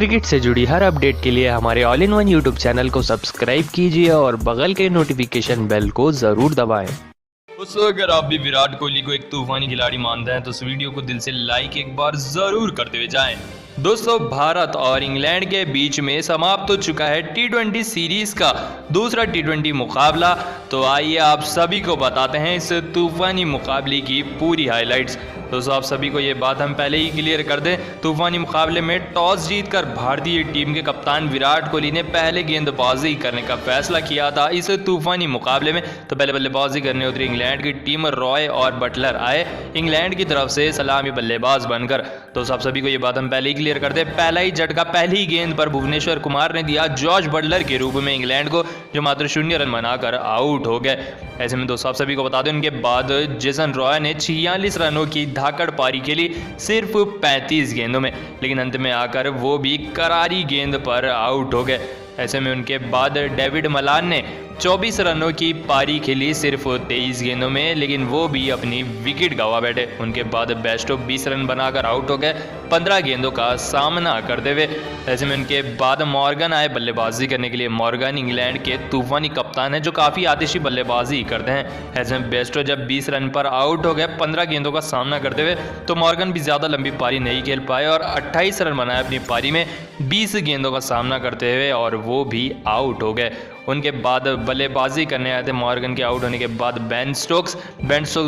Cricket से जुड़ी हर update के लिए हमारे all in one YouTube channel को सब्सक्राइब कीजिए और बगल के नोटिफिकेशन बेल को ज़रूर दबाएं। दोस्तों, अगर आप भी विराट कोहली को एक तूफानी खिलाड़ी मानते हैं तो इस वीडियो को दिल से लाइक एक बार ज़रूर करते हुए जाएं। दोस्तों, भारत और इंग्लैंड के बीच में समाप्त हो चुका है टी20 सीरीज़ का दूसरा टी20 मुकाबला। तो आइए आप सभी को बताते हैं इस तूफानी मुकाबले की पूरी हाइलाइट्स। दोस्तों, आप सभी को ये बात हम पहले ही क्लियर कर दें, तूफानी मुकाबले में टॉस जीतकर भारतीय टीम के कप्तान विराट कोहली ने पहले गेंदबाजी करने का फैसला किया था इस तूफानी मुकाबले में। तो पहले बल्लेबाजी करने उतरी इंग्लैंड की टीम। रॉय और बटलर आए इंग्लैंड की तरफ से सलामी बल्लेबाज बनकर। तो आप सभी को ये बात हम पहले ही क्लियर कर दें, पहला ही झटका पहली गेंद पर भुवनेश्वर कुमार ने दिया जॉर्ज बटलर के रूप में इंग्लैंड को, जो मात्र 0 रन बनाकर आउट हो गए। ऐसे में दोस्तों आप सभी को बता दें, उनके बाद जेसन रॉय ने 46 रनों की धाकड़ पारी खेली सिर्फ 35 गेंदों में, लेकिन अंत में आकर वो भी करारी गेंद पर आउट हो गए। ऐसे में उनके बाद डेविड मलान ने 24 रनों की पारी खेली सिर्फ 23 गेंदों में, लेकिन वो भी अपनी विकेट गंवा बैठे। उनके बाद बेस्टो 20 रन बनाकर आउट हो गए 15 गेंदों का सामना करते हुए। ऐसे में उनके बाद मॉर्गन आए बल्लेबाजी करने के लिए। मॉर्गन इंग्लैंड के तूफानी कप्तान हैं जो काफ़ी आतिशी बल्लेबाजी करते हैं। ऐसे में बेस्टो जब 20 रन पर आउट हो गए 15 गेंदों का सामना करते हुए, तो मॉर्गन भी ज़्यादा लंबी पारी नहीं खेल पाए और 28 रन बनाए अपनी पारी में 20 गेंदों का सामना करते हुए, और वो भी आउट हो गए। उनके बाद बल्लेबाजी करने आए थे मॉर्गन के आउट होने के बाद बेन स्टोक्स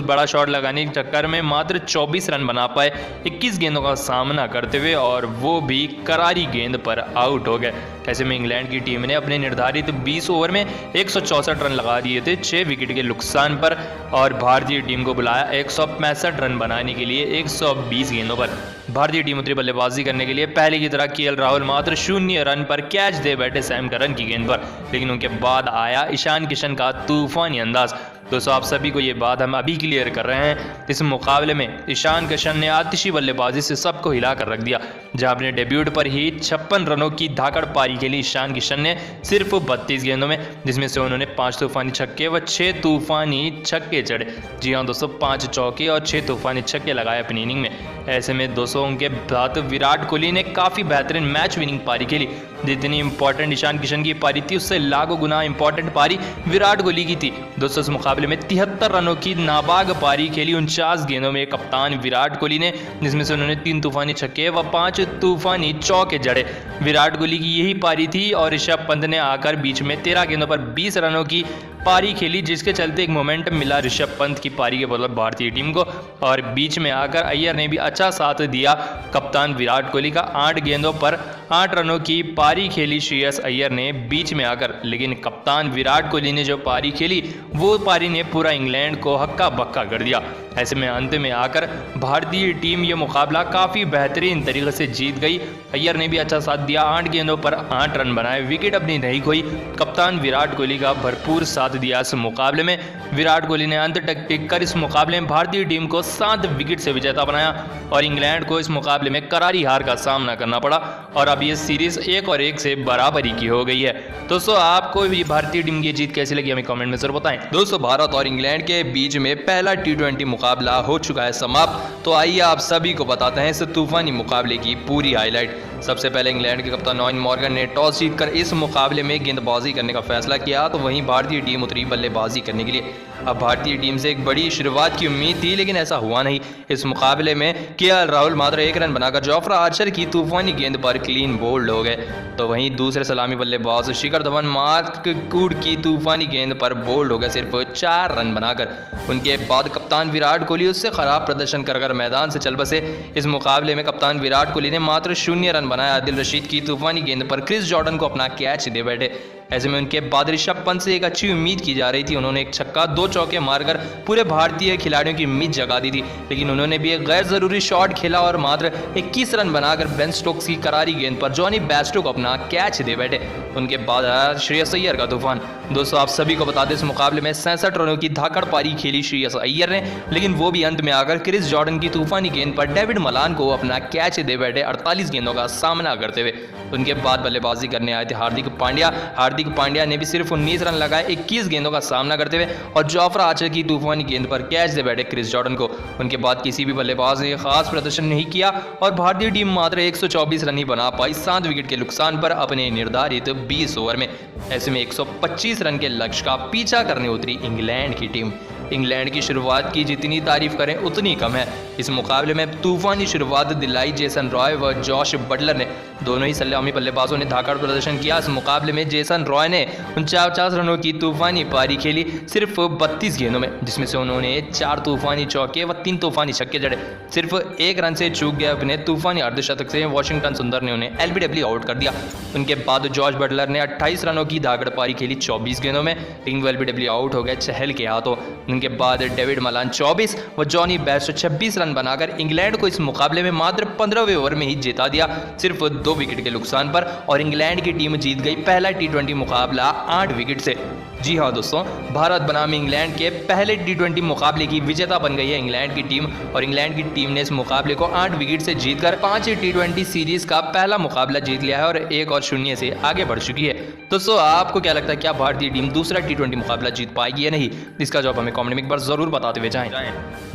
बड़ा शॉट लगाने के चक्कर में मात्र 24 रन बना पाए 21 गेंदों का सामना करते हुए, और वो भी करारी गेंद पर आउट हो गए। ऐसे में इंग्लैंड की टीम ने अपने निर्धारित 20 ओवर में 164 रन लगा दिए थे 6 विकेट के नुकसान पर, और भारतीय टीम को बुलाया 165 रन बनाने के लिए 120 गेंदों पर। भारतीय टीम उतरी बल्लेबाजी करने के लिए। पहले की तरह केएल राहुल मात्र 0 रन पर कैच दे बैठे सैम करन की गेंद पर, लेकिन उनके बाद आया ईशान किशन का तूफानी अंदाज। दोस्तों, आप सभी को ये बात हम अभी क्लियर कर रहे हैं, इस मुकाबले में ईशान किशन ने आतिशी बल्लेबाजी से सबको हिला कर रख दिया। जहां अपने डेब्यूट पर ही 56 रनों की धाकड़ पारी के लिए ईशान किशन ने सिर्फ 32 गेंदों में, जिसमें से उन्होंने 5 तूफानी छक्के व 6 तूफानी छक्के चढ़े। जी हाँ दोस्तों, 5 चौके और 6 तूफानी छक्के लगाए अपनी इनिंग में। ऐसे में दोस्तों उनके बाद विराट कोहली ने काफ़ी बेहतरीन मैच विनिंग पारी खेली। जितनी इंपॉर्टेंट ईशान किशन की पारी थी, उससे लाखों गुना इंपॉर्टेंट पारी विराट कोहली की थी। दोस्तों, इस मुकाबले में 73 रनों की नाबाग पारी खेली 49 गेंदों में कप्तान विराट कोहली ने, जिसमें से उन्होंने 3 तूफानी छक्के व 5 तूफानी चौके जड़े। विराट कोहली की यही पारी थी, और ऋषभ पंत ने आकर बीच में 13 गेंदों पर 20 रनों की पारी खेली, जिसके चलते एक मोमेंटम मिला ऋषभ पंत की पारी के बदौलत भारतीय टीम को। और बीच में आकर अय्यर ने भी अच्छा साथ दिया कप्तान विराट कोहली का। 8 गेंदों पर 8 रनों की पारी खेली श्रेयस अय्यर ने बीच में आकर, लेकिन कप्तान विराट कोहली ने जो पारी खेली वो पारी ने पूरा इंग्लैंड को हक्का बक्का कर दिया। ऐसे में अंत में आकर भारतीय टीम ये मुकाबला काफ़ी बेहतरीन तरीके से जीत गई। अय्यर ने भी अच्छा साथ दिया, 8 गेंदों पर 8 रन बनाए, विकेट अपनी नहीं खोई। कप्तान विराट कोहली का भरपूर साथ दिया इस मुकाबले में। विराट कोहली ने अंत तक टिक कर इस मुकाबले में भारतीय टीम को 7 विकेट से विजेता बनाया, और इंग्लैंड को इस मुकाबले में करारी हार का सामना करना पड़ा, और अब ये सीरीज 1-1 से बराबरी की हो गई है। दोस्तों, आपको ये भारतीय टीम की जीत कैसी लगी हमें कमेंट में जरूर बताएं। दोस्तों, भारत और इंग्लैंड के बीच में पहला टी20 मुकाबला हो चुका है समाप्त। तो आइए आप सभी को बताते हैं इस तूफानी मुकाबले की पूरी हाईलाइट। सबसे पहले इंग्लैंड के कप्तान नॉइन मॉर्गन ने टॉस जीतकर इस मुकाबले में गेंदबाजी करने का फैसला किया, तो वहीं भारतीय टीम उतरी बल्लेबाजी करने के लिए। अब भारतीय टीम से एक बड़ी शुरुआत की उम्मीद थी, लेकिन ऐसा हुआ नहीं। इस मुकाबले में केएल राहुल मात्र 1 रन बनाकर जोफ्रा आर्चर की तूफानी गेंद पर क्लीन बोल्ड हो गए। तो वहीं दूसरे सलामी बल्लेबाज शिखर धवन मार्क कूड की तूफानी गेंद पर बोल्ड हो गए सिर्फ 4 रन बनाकर। उनके बाद कप्तान विराट कोहली उससे खराब प्रदर्शन कर मैदान से चल बसे। इस मुकाबले में कप्तान विराट कोहली ने मात्र 0 रन बनाया। आदिल रशीद की तूफानी गेंद पर क्रिस जॉर्डन को अपना कैच दे बैठे। ऐसे में उनके बाद ऋषभ पंत से एक अच्छी उम्मीद की जा रही थी। उन्होंने एक छक्का 2 चौके मारकर पूरे भारतीय खिलाड़ियों की उम्मीद जगा दी थी, लेकिन उन्होंने भी एक गैर जरूरी शॉट खेला और मात्र 21 रन बनाकर बेन स्टोक्स की करारी गेंद पर जॉनी बेस्टो को अपना कैच दे बैठे। उनके बाद आया श्रेयस अय्यर का तूफान। दोस्तों, आप सभी को बता दें, इस मुकाबले में 67 रनों की धाकड़ पारी खेली श्रेयस अय्यर ने, लेकिन वो भी अंत में आकर क्रिस जॉर्डन की तूफानी गेंद पर डेविड मलान को अपना कैच दे बैठे 48 गेंदों का सामना करते हुए। उनके बाद बल्लेबाजी करने आए थे हार्दिक पांड्या ने भी सिर्फ 19 रन लगाए 21 गेंदों का सामना करते हुए और जोफ्रा आर्चर की तूफानी गेंद पर कैच दे बैठे क्रिस जॉर्डन को। उनके बाद किसी भी बल्लेबाज ने खास प्रदर्शन नहीं किया और भारतीय टीम मात्र 124 रन ही बना पाई 7 विकेट के नुकसान पर अपने निर्धारित 20 ओवर में। ऐसे में 125 रन के लक्ष्य का पीछा करने उतरी इंग्लैंड की टीम। इंग्लैंड की शुरुआत की जितनी तारीफ करें उतनी कम है। इस मुकाबले में तूफानी शुरुआत दिलाई जेसन रॉय व जॉश बटलर ने। दोनों ही सलामी बल्लेबाजों ने धाकड़ प्रदर्शन किया। इस मुकाबले में जेसन रॉय ने 49 रनों की तूफानी पारी खेली सिर्फ 32 गेंदों में, जिसमें से उन्होंने 4 तूफानी चौके व 3 तूफानी छक्के जड़े। सिर्फ 1 रन से चूक गए अपने तूफानी अर्धशतक से वाशिंगटन सुंदर ने उन्हें एलबीडब्ल्यू आउट कर दिया। उनके बाद जॉश बटलर ने 28 रनों की धाकड़ पारी खेली 24 गेंदों में, लेकिन वो एलबीडब्ल्यू आउट हो गए चहल के हाथों। उनके बाद डेविड मलान 24 व जॉनी बेस्ट 26 रन बनाकर इंग्लैंड को इस मुकाबले में मात्र 15वें ओवर में ही जिता दिया सिर्फ 2 विकेट के नुकसान पर, और इंग्लैंड की टीम जीत गई पहला टी20 मुकाबला 8 विकेट से। जी हाँ दोस्तों, भारत बनाम इंग्लैंड के पहले टी20 मुकाबले की विजेता बन गई है इंग्लैंड की टीम, और इंग्लैंड की टीम ने इस मुकाबले को 8 विकेट से जीतकर 5 टी20 सीरीज का पहला मुकाबला जीत लिया है और 1-0 से आगे बढ़ चुकी है। दोस्तों आपको क्या लगता है, क्या भारतीय टीम दूसरा टी20 मुकाबला जीत पाएगी या नहीं? इसका जवाब हमें कमेंट में एक बार जरूर बताते हुए जाएं।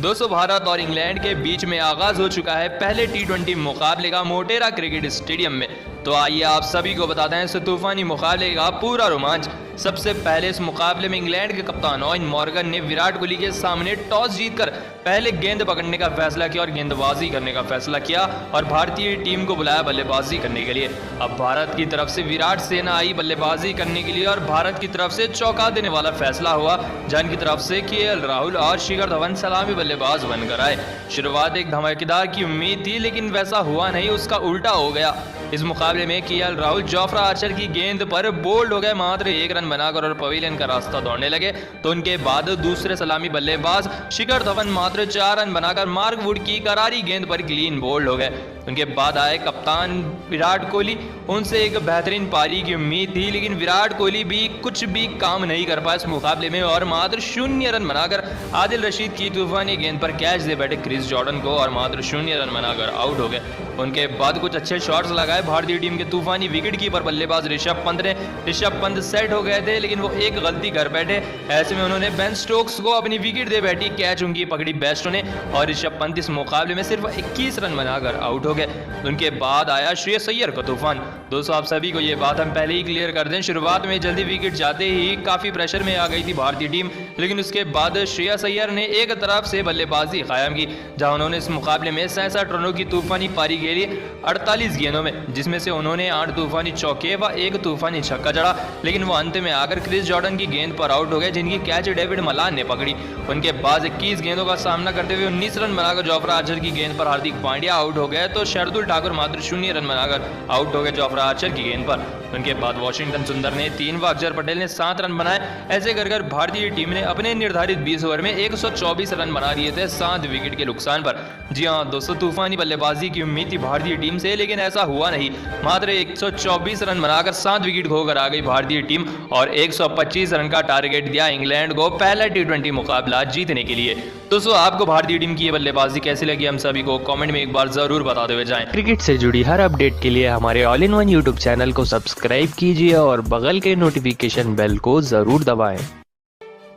दोस्तों भारत और इंग्लैंड के बीच में आगाज हो चुका है पहले टी20 मुकाबले का मोटेरा क्रिकेट स्टेडियम में। तो आइए आप सभी को बताते हैं इस तूफानी मुकाबले का पूरा रोमांच। सबसे पहले इस मुकाबले में इंग्लैंड के कप्तान ओवेन मॉर्गन ने विराट कोहली के सामने टॉस जीतकर पहले गेंद पकड़ने का फैसला किया और गेंदबाजी करने का फैसला किया और भारतीय टीम को बुलाया बल्लेबाजी करने के लिए। अब भारत की तरफ से विराट सेना आई बल्लेबाजी करने के लिए और भारत की तरफ से चौंका देने वाला फैसला हुआ, जहां की तरफ से केएल राहुल और शिखर धवन सलामी बल्लेबाज बनकर आए। शुरुआत एक धमाकेदार की उम्मीद थी, लेकिन वैसा हुआ नहीं, उसका उल्टा हो गया। इस मुकाबले में केएल राहुल जोफ्रा आर्चर की गेंद पर बोल्ड हो गए मात्र 1 रन बनाकर और पवेलियन का रास्ता दौड़ने लगे। तो उनके बाद दूसरे सलामी बल्लेबाज शिखर धवन मात्र 4 रन बनाकर मार्क वुड की करारी गेंद पर क्लीन बोल्ड हो गए। उनके बाद आए कप्तान विराट कोहली। उनसे एक बेहतरीन पारी की उम्मीद थी, लेकिन विराट कोहली भी कुछ भी काम नहीं कर पाए इस मुकाबले में और मात्र 0 रन बनाकर आदिल रशीद की तूफानी गेंद पर कैच दे बैठे क्रिस जॉर्डन को और मात्र 0 रन बनाकर आउट हो गए। उनके बाद कुछ अच्छे शॉट्स लगाए भारतीय टीम के तूफानी विकेट कीपर बल्लेबाज ऋषभ पंत ने। ऋषभ पंत सेट हो गए थे, लेकिन वो एक गलती कर बैठे। ऐसे में उन्होंने बेन स्टोक्स को अपनी विकेट दे बैठी, कैच उनकी पकड़ी बेस्टो ने और ऋषभ पंत इस मुकाबले में सिर्फ 21 रन बनाकर आउट हो गए। उनके बाद आया श्रेयस अय्यर का तूफान। दोस्तों आप सभी को ये बात हम पहले ही क्लियर कर दें, शुरुआत में जल्दी विकेट जाते ही काफी प्रेशर में आ गई थी भारतीय टीम, लेकिन उसके बाद श्रेयस अय्यर ने एक तरफ से बल्लेबाजी कायम की, जहां उन्होंने इस मुकाबले में 67 रनों की तूफानी पारी खेली 48 गेंदों में, जिसमें से उन्होंने 8 तूफानी चौके व 1 तूफानी छक्का जड़ा, लेकिन वो अंत में आकर क्रिस जॉर्डन की गेंद पर आउट हो गए, जिनकी कैच डेविड मलान ने पकड़ी। उनके बाद 21 गेंदों का सामना करते हुए 19 रन बनाकर जोफ्रा आर्चर की गेंद पर हार्दिक पांड्या आउट हो गए, तो शार्दुल ठाकुर मात्र 0 रन बनाकर आउट हो गए जोफ्रा आर्चर की गेंद पर। उनके बाद वाशिंगटन सुंदर ने 3 व अक्षर पटेल ने 7 रन बनाए। ऐसे कर भारतीय टीम ने अपने निर्धारित 20 ओवर में 124 रन बना दिए थे 7 विकेट के नुकसान पर। जी हाँ दोस्तों, तूफानी बल्लेबाजी की उम्मीद थी भारतीय टीम से, लेकिन ऐसा हुआ नहीं। मात्र 124 रन बनाकर 7 विकेट खोकर आ गई भारतीय टीम और 125 रन का टारगेट दिया इंग्लैंड को पहला टी20 मुकाबला जीतने के लिए। दोस्तों आपको भारतीय टीम की ये बल्लेबाजी कैसी लगी, हम सभी को कमेंट में एक बार जरूर बताते हुए जाएं। क्रिकेट से जुड़ी हर अपडेट के लिए हमारे all in one YouTube channel को सब्सक्राइब कीजिए और बगल के नोटिफिकेशन बेल को जरूर दबाएं।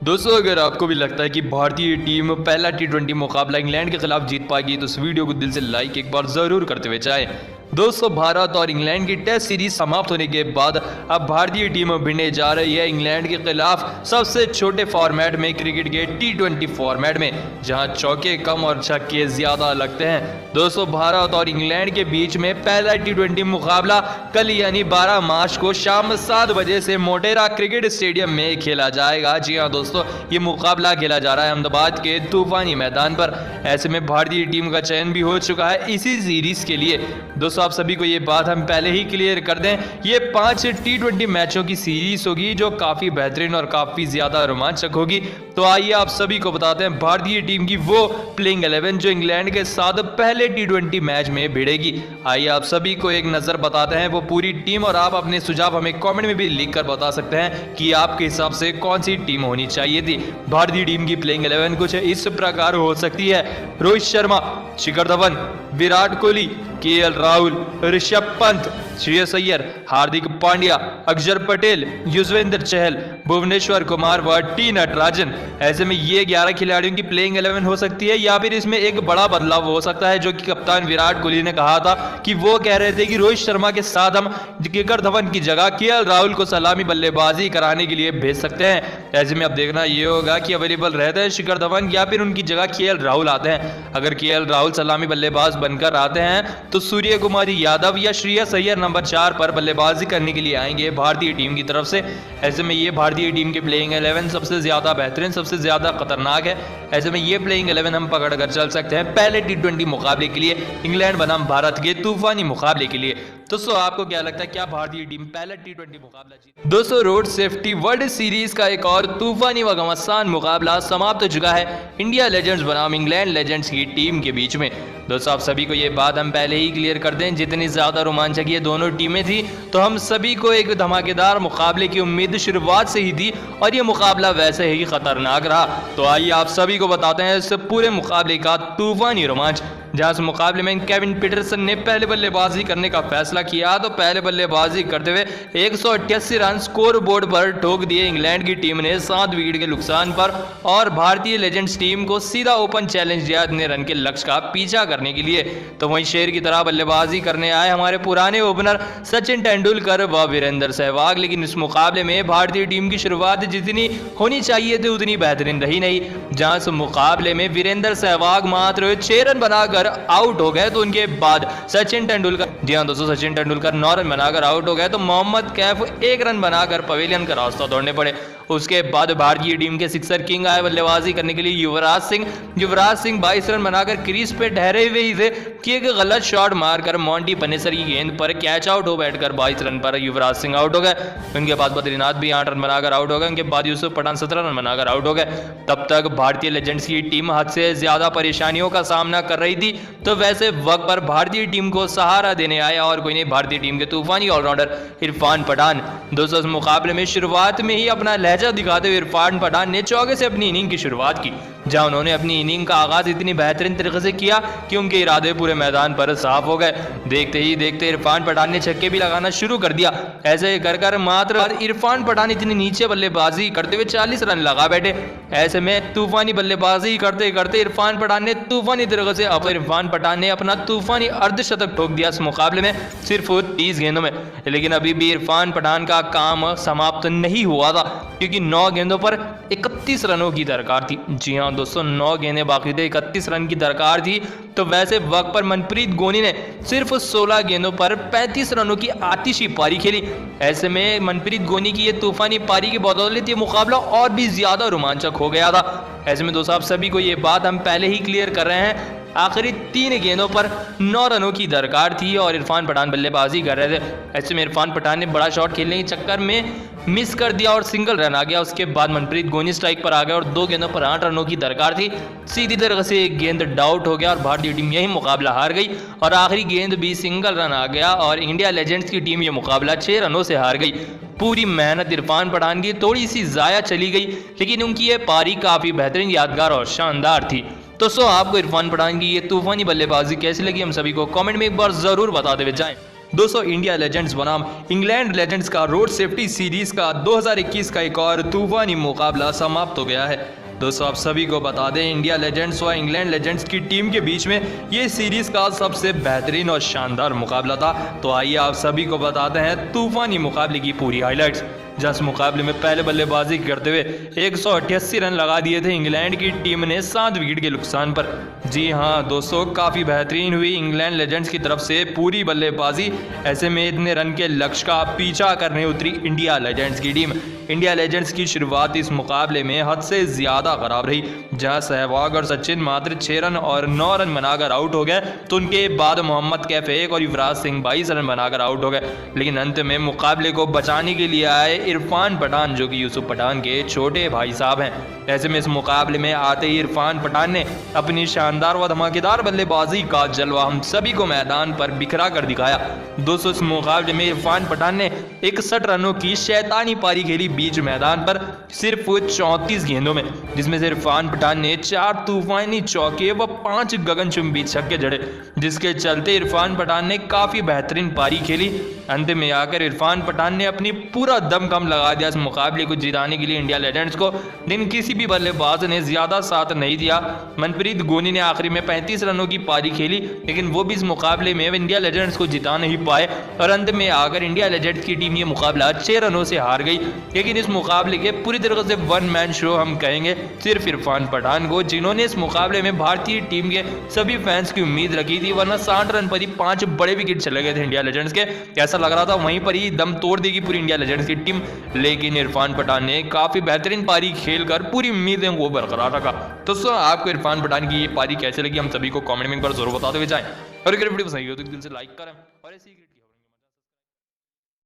दोस्तों अगर आपको भी लगता है कि भारतीय टीम पहला टी20 मुकाबला इंग्लैंड के खिलाफ जीत पाएगी, तो इस वीडियो को दिल से लाइक एक बार जरूर करते हुए जाएं। दोस्तों भारत और इंग्लैंड की टेस्ट सीरीज समाप्त होने के बाद अब भारतीय टीम भिड़ने जा रही है इंग्लैंड के खिलाफ सबसे छोटे फॉर्मेट में, क्रिकेट के टी20 फॉर्मेट में, जहां चौके कम और छक्के ज्यादा लगते हैं। दोस्तों भारत और इंग्लैंड के बीच में पहला टी20 मुकाबला कल यानी 12 मार्च को शाम 7 बजे से मोटेरा क्रिकेट स्टेडियम में खेला जाएगा। जी हाँ दोस्तों, ये मुकाबला खेला जा रहा है अहमदाबाद के तूफानी मैदान पर। ऐसे में भारतीय टीम का चयन भी हो चुका है इसी सीरीज के लिए। दोस्तों आप सभी को ये बात हम पहले ही क्लियर कर दें, ये 5 टी20 मैचों की सीरीज होगी जो काफी बेहतरीन और काफी ज्यादा रोमांचक होगी। तो आइए आप सभी को बताते हैं भारतीय टीम की वो प्लेइंग 11 जो इंग्लैंड के साथ पहले टी20 मैच में भिड़ेगी। आइए आप सभी को एक नजर बताते हैं वो पूरी टीम, और आप अपने सुझाव हमें कमेंट में भी लिख कर बता सकते हैं कि आपके हिसाब से कौन सी टीम होनी चाहिए थी। भारतीय टीम की प्लेइंग 11 कुछ इस प्रकार हो सकती है: रोहित शर्मा, शिखर धवन, विराट कोहली, केएल राहुल, ऋषभ पंत, श्रेयस अय्यर, हार्दिक पांड्या, अक्षर पटेल, युजवेंद्र चहल, भुवनेश्वर कुमार व टी नटराजन। ऐसे में ये 11 खिलाड़ियों की प्लेइंग 11 हो सकती है, या फिर इसमें एक बड़ा बदलाव हो सकता है, जो कि कप्तान विराट कोहली ने कहा था कि वो कह रहे थे कि रोहित शर्मा के साथ हम शिखर धवन की जगह केएल राहुल को सलामी बल्लेबाजी कराने के लिए भेज सकते हैं। ऐसे में अब देखना ये होगा कि अवेलेबल रहते हैं शिखर धवन या फिर उनकी जगह केएल राहुल आते हैं। अगर केएल राहुल सलामी बल्लेबाज बनकर आते हैं तो सूर्य कुमार यादव या श्रेयस अय्यर नंबर 4 पर बल्लेबाजी करने के लिए आएंगे भारतीय टीम की तरफ से। ऐसे में ये भारतीय टीम की प्लेइंग 11 सबसे ज्यादा बेहतरीन, सबसे ज्यादा खतरनाक है। ऐसे में ये प्लेइंग 11 हम पकड़ कर चल सकते हैं पहले T20 मुकाबले के लिए, इंग्लैंड बनाम भारत के तूफानी मुकाबले के लिए। दोस्तों आपको क्या लगता है, क्या भारतीय टीम पहला T20 मुकाबला जीते? दोस्तों रोड सेफ्टी वर्ल्ड सीरीज का एक और तूफानी व घमासान मुकाबला समाप्त हो चुका है इंडिया लेजेंड्स बनाम इंग्लैंड लेजेंड्स की टीम के बीच में। दोस्तों आप सभी को ये बात हम पहले ही क्लियर कर दें, जितनी ज्यादा रोमांचक ये दोनों टीमें थी तो हम सभी को एक धमाकेदार मुकाबले की उम्मीद शुरुआत से ही थी और ये मुकाबला वैसे ही खतरनाक रहा। तो आइए आप सभी को बताते हैं इस पूरे मुकाबले का तूफानी रोमांच। जहां इस मुकाबले में केविन पीटरसन ने पहले बल्लेबाजी करने का फैसला किया तो पहले बल्लेबाजी करते हुए 188 रन स्कोर बोर्ड पर ठोक दिए इंग्लैंड की टीम ने 7 विकेट के नुकसान पर, और भारतीय लेजेंड्स टीम को सीधा ओपन चैलेंज दिया इतने रन के लक्ष्य का पीछा करने के लिए। तो वहीं शेर की तरह बल्लेबाजी करने आए हमारे पुराने ओपनर सचिन तेंदुलकर व वीरेंद्र सहवाग, लेकिन इस मुकाबले में भारतीय टीम की शुरुआत जितनी होनी चाहिए थी उतनी बेहतरीन रही नहीं। जहां इस मुकाबले में वीरेंद्र सहवाग मात्र 6 रन बनाकर आउट हो गए तो उनके बाद सचिन तेंदुलकर, जी हाँ दोस्तों, सचिन तेंदुलकर 9 रन बनाकर आउट हो गए तो मोहम्मद कैफ 1 रन बनाकर पवेलियन का रास्ता दौड़ने पड़े। उसके बाद भारतीय टीम के सिक्सर किंग आए बल्लेबाजी करने के लिए युवराज सिंह 22 रन बनाकर क्रीज पे ठहरे हुए ही थे कि एक गलत शॉट मारकर मॉन्टी पनेसर की गेंद पर कैच आउट हो बैठकर 22 रन पर युवराज सिंह आउट हो गए। उनके बाद बद्रीनाथ भी 8 रन बनाकर आउट हो गए। उनके बाद यूसुफ पठान 17 रन बनाकर आउट हो गए। तब तक भारतीय लेजेंड्स की टीम हद से ज्यादा परेशानियों का सामना कर रही थी, तो वैसे वक्त पर भारतीय टीम को सहारा देने आया और कोई नहीं, भारतीय टीम के तूफानी ऑलराउंडर इरफान पठान। दोस्तों इस मुकाबले में शुरुआत में ही अपना लहजा दिखाते हुए इरफान पठान ने चौके से अपनी इनिंग की शुरुआत की, जहां उन्होंने अपनी इनिंग का आगाज इतनी बेहतरीन तरीके से किया कि उनके इरादे पूरे मैदान पर साफ हो गए। देखते ही देखते इरफान पठान ने छक्के भी लगाना शुरू कर दिया। ऐसे कर कर मात्र इरफान पठान इतनी नीचे बल्लेबाजी करते हुए 40 रन लगा बैठे। ऐसे में तूफानी बल्लेबाजी करते करते इरफान पठान ने तूफानी तरीके से इरफान पठान ने अपना तूफानी अर्धशतक ठोक दिया इस मुकाबले में सिर्फ 30 गेंदों में। लेकिन अभी भी इरफान पठान का काम समाप्त नहीं हुआ था, क्योंकि 9 गेंदों पर 31 रनों की दरकार थी। जी हाँ दोस्तों, 9 गेंदें बाकी थे, 31 रन की दरकार थी। तो वैसे वक्त पर मनप्रीत गोनी ने सिर्फ 16 गेंदों पर 35 रनों की आतिशी पारी खेली। ऐसे में मनप्रीत गोनी की ये तूफानी पारी की बदौलत ये मुकाबला और भी ज्यादा रोमांचक हो गया था। ऐसे में दोस्तों आप सभी को ये बात हम पहले ही क्लियर कर रहे हैं, आखिरी 3 गेंदों पर 9 रनों की दरकार थी और इरफान पठान बल्लेबाजी कर रहे थे। ऐसे में इरफान पठान ने बड़ा शॉट खेलने के चक्कर में मिस कर दिया और सिंगल रन आ गया। उसके बाद मनप्रीत गोनी स्ट्राइक पर आ गया और 2 गेंदों पर 8 रनों की दरकार थी। सीधी तरह से एक गेंद डाउट हो गया और भारतीय टीम यही मुकाबला हार गई और आखिरी गेंद भी सिंगल रन आ गया और इंडिया लेजेंड्स की टीम ये मुकाबला 6 रनों से हार गई। पूरी मेहनत इरफान पठान की थोड़ी सी जाया चली गई, लेकिन उनकी ये पारी काफी बेहतरीन, यादगार और शानदार थी। दोस्तों आपको इरफान पठान की ये तूफानी बल्लेबाजी कैसी लगी, हम सभी को कमेंट में एक बार जरूर बताते हुए जाएं। दोस्तों इंडिया लेजेंड्स बनाम इंग्लैंड लेजेंड्स का रोड सेफ्टी सीरीज का 2021 का एक और तूफानी मुकाबला समाप्त हो गया है। दोस्तों आप सभी को बता दें, इंडिया लेजेंड्स व इंग्लैंड लेजेंड्स की टीम के बीच में ये सीरीज का सबसे बेहतरीन और शानदार मुकाबला था। तो आइए आप सभी को बताते हैं तूफानी मुकाबले की पूरी हाइलाइट्स। जिस मुकाबले में पहले बल्लेबाजी करते हुए 188 रन लगा दिए थे इंग्लैंड की टीम ने 7 विकेट के नुकसान पर। जी हाँ दोस्तों, काफ़ी बेहतरीन हुई इंग्लैंड लेजेंड्स की तरफ से पूरी बल्लेबाजी। ऐसे में इतने रन के लक्ष्य का पीछा करने उतरी इंडिया लेजेंड्स की टीम। इंडिया लेजेंड्स की शुरुआत इस मुकाबले में हद से ज़्यादा खराब रही, जहां सहवाग और सचिन मात्र 6 रन और 9 रन बनाकर आउट हो गए। तो उनके बाद मोहम्मद कैफ 1 और युवराज सिंह 22 रन बनाकर आउट हो गए। लेकिन अंत में मुकाबले को बचाने के लिए आए इरफान पठान, जो कि यूसुफ पठान के छोटे भाई साहब हैं। ऐसे में इस मुकाबले में आते ही इरफान पठान ने अपनी शानदार व धमाकेदार बल्लेबाजी का जलवा हम सभी को मैदान पर बिखरा कर दिखाया। दोस्तों, इस मुकाबले में इरफान पठान ने 61 रनों की शैतानी पारी खेली बीच मैदान पर सिर्फ 34 गेंदों में, जिसमें से इरफान पठान ने 4 तूफानी चौके व 5 गगनचुंबी छक्के जड़े, जिसके चलते इरफान पठान ने काफी बेहतरीन पारी खेली। अंत में आकर इरफान पठान ने अपनी पूरा दमखम लगा दिया इस मुकाबले को जिताने के लिए इंडिया लेजेंड्स को, लेकिन किसी भी बल्लेबाज ने ज्यादा साथ नहीं दिया। मनप्रीत गोनी ने आखिरी में 35 रनों की पारी खेली, लेकिन वो भी इस मुकाबले में इंडिया लेजेंड्स को जिता नहीं पाए और अंत में आकर इंडिया लेजेंड्स की टीम ये मुकाबला 6 रनों से हार गई। लेकिन इस मुकाबले के पूरी तरह से वन मैन शो हम कहेंगे सिर्फ इरफान पठान को, जिन्होंने इस मुकाबले में भारतीय टीम के सभी फैंस की उम्मीद रखी थी, वरना 60 रन पर ही 5 बड़े विकेट चले गए थे इंडिया लेजेंड्स के। ऐसा लग रहा था वहीं पर ही दम तोड़ देगी पूरी इंडिया लेजेंड्स की टीम, लेकिन इरफान पठान ने काफी बेहतरीन पारी खेलकर पूरी उम्मीदें को बरकरार रखा। तो दोस्तों, आपको इरफान पठान की ये पारी कैसे लगी हम सभी को कमेंट में एक बार जरूर बताते हुए जाएं, और अगर वीडियो पसंद आई हो तो दिल से लाइक करें और ऐसी